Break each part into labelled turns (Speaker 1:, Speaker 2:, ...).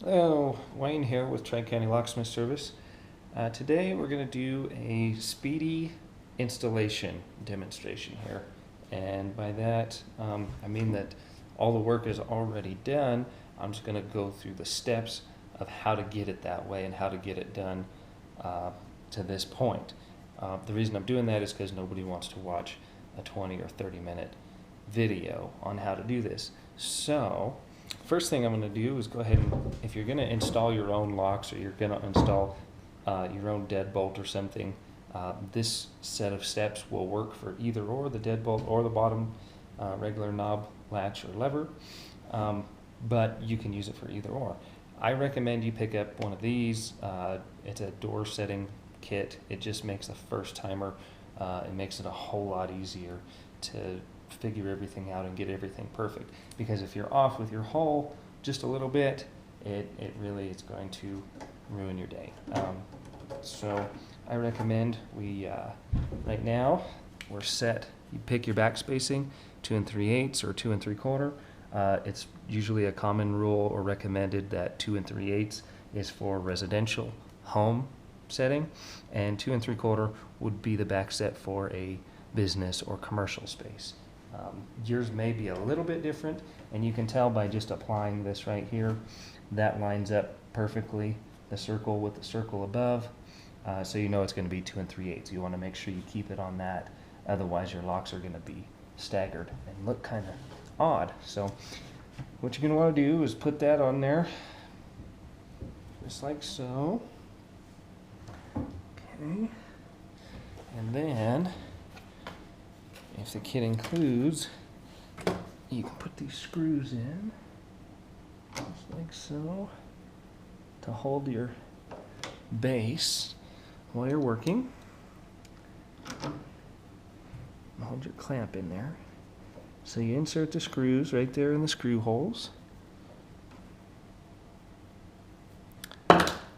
Speaker 1: Hello, Wayne here with Tri County Locksmith Service. Today we're going to do a speedy installation demonstration here. And by that, I mean that all the work is already done. I'm just going to go through the steps of how to get it that way and how to get it done to this point. The reason I'm doing that is because nobody wants to watch a 20 or 30 minute video on how to do this. So, first thing I'm going to do is go ahead and, if you're going to install your own locks or you're going to install your own deadbolt or something, this set of steps will work for either or, the deadbolt or the bottom regular knob, latch, or lever, but you can use it for either or. I recommend you pick up one of these. It's a door setting kit. It just makes the first timer, it makes it a whole lot easier to figure everything out and get everything perfect, because if you're off with your hole just a little bit, it really is going to ruin your day. So I recommend we right now we're set. You pick your back spacing, 2 3/8 or 2 3/4. It's usually a common rule or recommended that 2 3/8 is for residential home setting, and 2 3/4 would be the back set for a business or commercial space. Yours may be a little bit different, and you can tell by just applying this right here. That lines up perfectly, the circle with the circle above, so you know it's going to be 2 3/8. You want to make sure you keep it on that, otherwise your locks are going to be staggered and look kind of odd. So what you're going to want to do is put that on there, just like so. Okay, and then if the kit includes, you can put these screws in, just like so, to hold your base while you're working. Hold your clamp in there. So you insert the screws right there in the screw holes.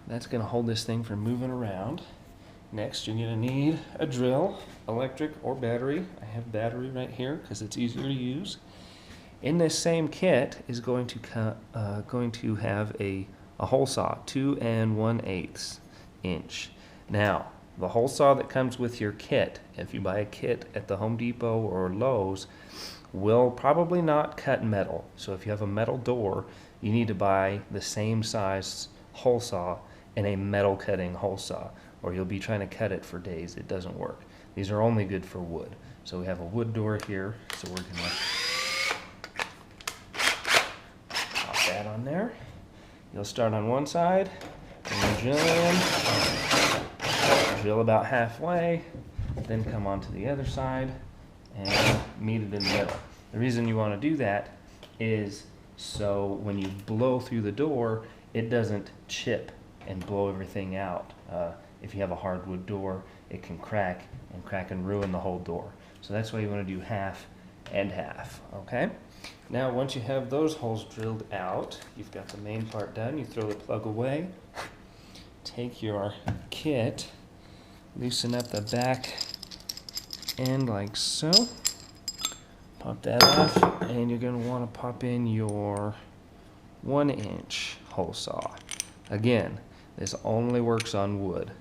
Speaker 1: That's going to hold this thing from moving around. Next, you're going to need a drill, electric or battery. I have battery right here because it's easier to use. In this same kit is going to have a hole saw, 2 1/8 inch. Now, the hole saw that comes with your kit, if you buy a kit at the Home Depot or Lowe's, will probably not cut metal. So if you have a metal door, you need to buy the same size hole saw and a metal cutting hole saw, or you'll be trying to cut it for days. It doesn't work. These are only good for wood. So we have a wood door here, so we're going to pop that on there. You'll start on one side, and drill in, drill about halfway, then come on to the other side and meet it in the middle. The reason you want to do that is so when you blow through the door, it doesn't chip and blow everything out. If you have a hardwood door, it can crack and ruin the whole door. So that's why you want to do half and half, okay? Now, once you have those holes drilled out, you've got the main part done, you throw the plug away, take your kit, loosen up the back end like so, pop that off, and you're going to want to pop in your 1 inch hole saw. Again, this only works on wood.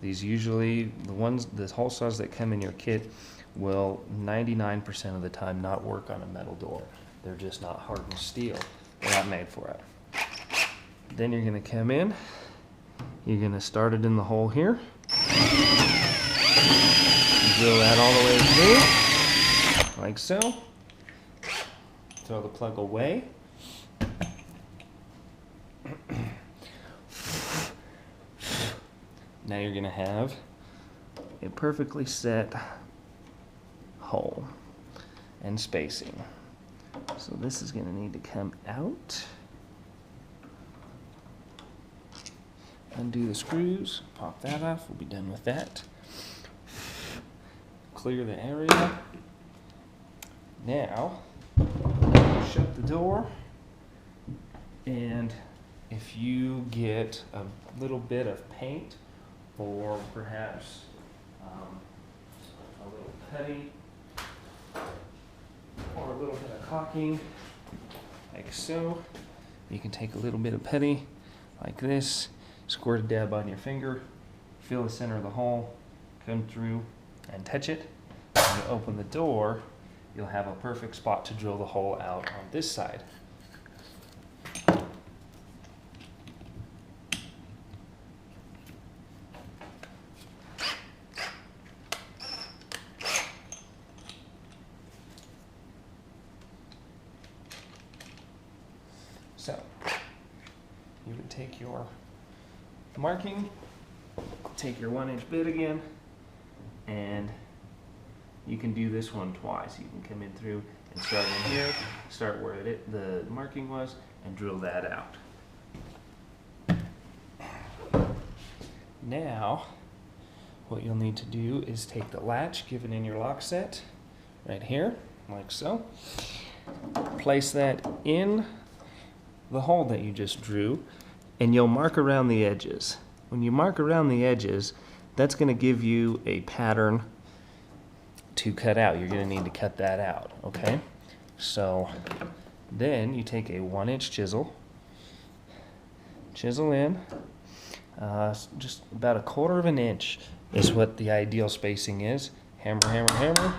Speaker 1: These usually, the hole saws that come in your kit will 99% of the time not work on a metal door. They're just not hardened steel. They're not made for it. Then you're going to come in, you're going to start it in the hole here. Drill that all the way through, like so. Throw the plug away. Now you're going to have a perfectly set hole and spacing. So this is going to need to come out. Undo the screws, pop that off, we'll be done with that. Clear the area. Now, shut the door, and if you get a little bit of paint or perhaps a little putty or a little bit of caulking, like so, You can take a little bit of putty like this, squirt a dab on your finger, feel the center of the hole, come through and touch it. When you open the door, you'll have a perfect spot to drill the hole out on this side. So, you would take your marking, take your 1-inch bit again, and you can do this one twice. You can come in through and start in here, start where the marking was, and drill that out. Now, what you'll need to do is take the latch given in your lock set, right here, like so. Place that in the hole that you just drew, and you'll mark around the edges. When you mark around the edges, that's going to give you a pattern to cut out. You're going to need to cut that out, okay? So then you take a 1-inch chisel, chisel in, just about 1/4 of an inch is what the ideal spacing is. Hammer, hammer, hammer,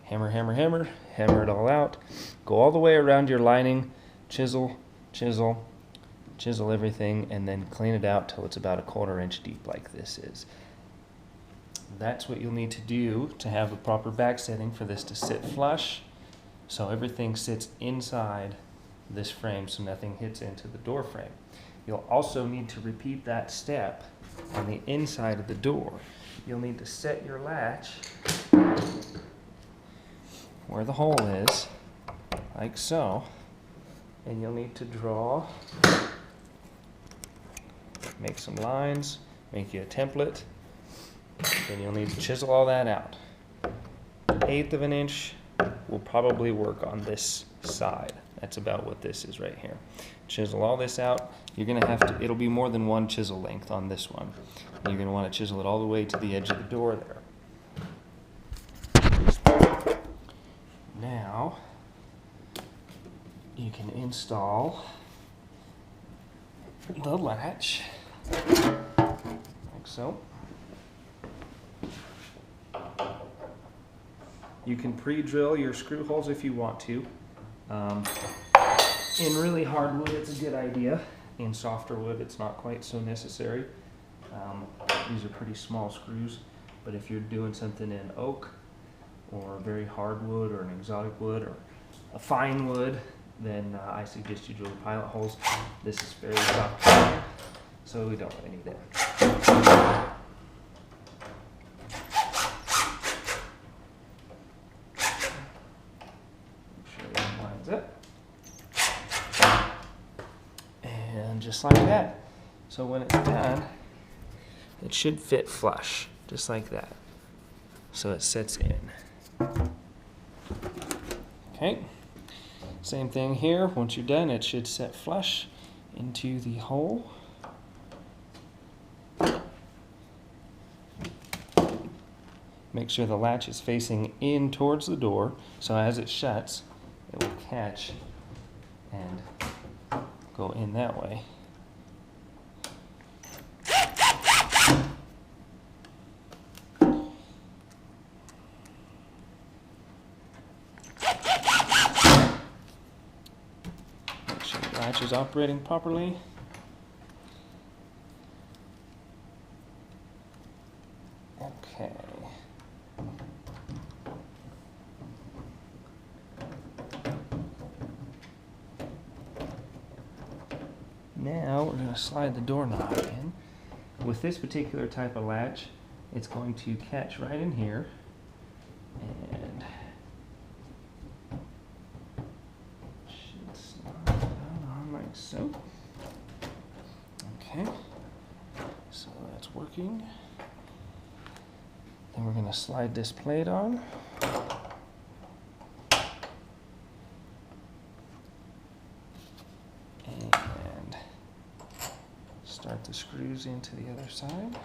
Speaker 1: hammer, hammer, hammer, hammer it all out. Go all the way around your lining, chisel, chisel, chisel everything, and then clean it out till it's about 1/4 inch deep like this is. That's what you'll need to do to have a proper back setting for this to sit flush, so everything sits inside this frame so nothing hits into the door frame. You'll also need to repeat that step on the inside of the door. You'll need to set your latch where the hole is, like so, and you'll need to draw, make some lines, make you a template, then you'll need to chisel all that out. 1/8 of an inch will probably work on this side. That's about what this is right here. Chisel all this out. You're going to have to, it'll be more than one chisel length on this one. And you're going to want to chisel it all the way to the edge of the door there. Now, you can install the latch, like so. You can pre-drill your screw holes if you want to. In really hard wood, it's a good idea. In softer wood, it's not quite so necessary. These are pretty small screws, but if you're doing something in oak or very hard wood or an exotic wood or a fine wood, then I suggest you drill pilot holes. This is fairly soft, so we don't really need it. And just like that. So when it's done, it should fit flush, just like that. So it sits in. Okay. Same thing here. Once you're done, it should set flush into the hole. Make sure the latch is facing in towards the door, so as it shuts, it will catch and go in that way. Make sure the latch is operating properly. Okay. Now we're going to slide the doorknob in. With this particular type of latch, it's going to catch right in here and should slide that on like so. Okay, so that's working. Then we're going to slide this plate on. And start the screws into the other side.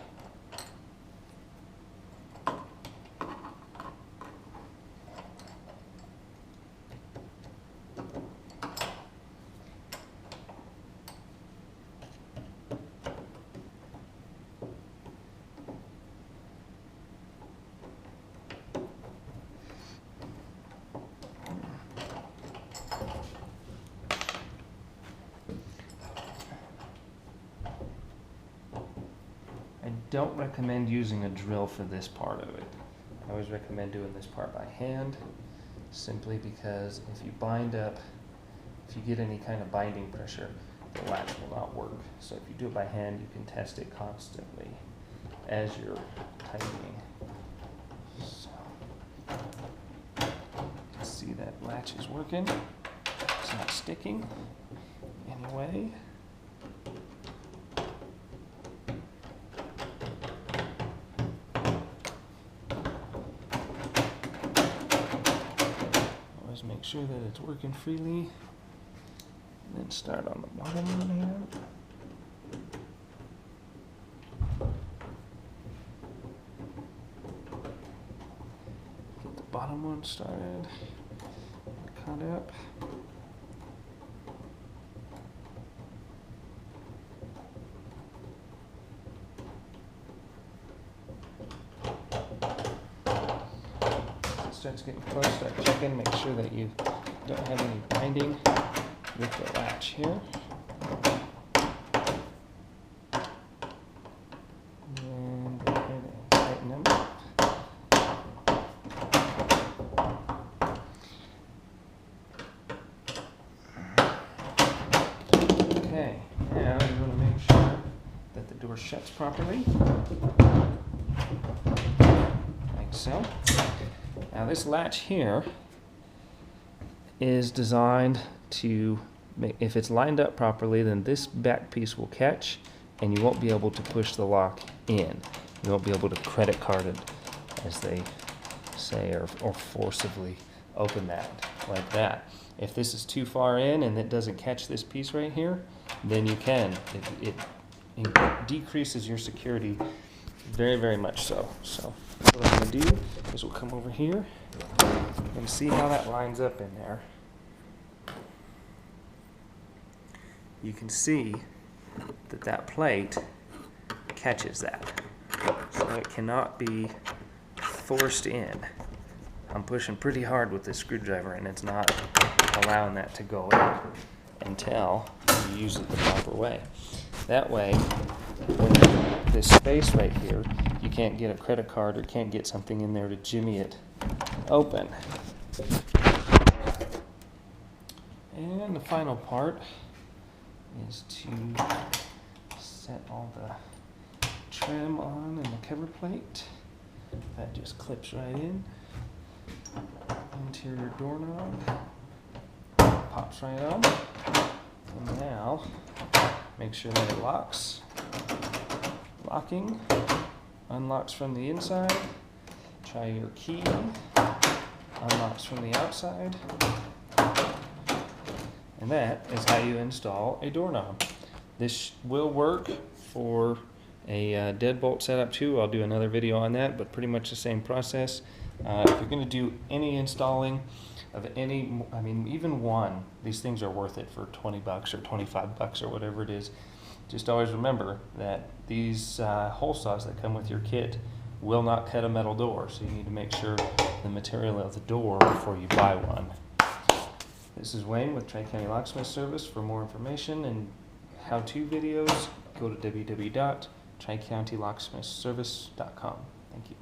Speaker 1: don't recommend using a drill for this part of it. I always recommend doing this part by hand, simply because if you bind up, if you get any kind of binding pressure, the latch will not work. So if you do it by hand, you can test it constantly as you're tightening. So, see that latch is working. It's not sticking anyway. Always make sure that it's working freely. And then start on the bottom one here. Get the bottom one started. Cut up. As it starts getting close, start checking, make sure that you don't have any binding with the latch here. And go ahead and tighten them up. Okay, now you want to make sure that the door shuts properly, like so. Now this latch here is designed to make, if it's lined up properly, then this back piece will catch and you won't be able to push the lock in. You won't be able to credit card it, as they say, or forcibly open that like that. If this is too far in and it doesn't catch this piece right here, then you can. It decreases your security very, very much so. So what I'm going to do is we'll come over here and see how that lines up in there. You can see that that plate catches that. So it cannot be forced in. I'm pushing pretty hard with this screwdriver and it's not allowing that to go in until you use it the proper way. That way, when this space right here, you can't get a credit card or can't get something in there to jimmy it open. And the final part is to set all the trim on in the cover plate. That just clips right in. Interior doorknob pops right on. And now make sure that it locks. Locking, unlocks from the inside. Try your key, unlocks from the outside. And that is how you install a doorknob. This will work for a deadbolt setup too. I'll do another video on that, but pretty much the same process. If you're going to do any installing of any, I mean even one, these things are worth it for 20 bucks or 25 bucks or whatever it is. Just always remember that these hole saws that come with your kit will not cut a metal door, so you need to make sure the material of the door before you buy one. This is Wayne with Tri County Locksmith Service. For more information and how-to videos, go to www.tricountylocksmithservice.com. Thank you.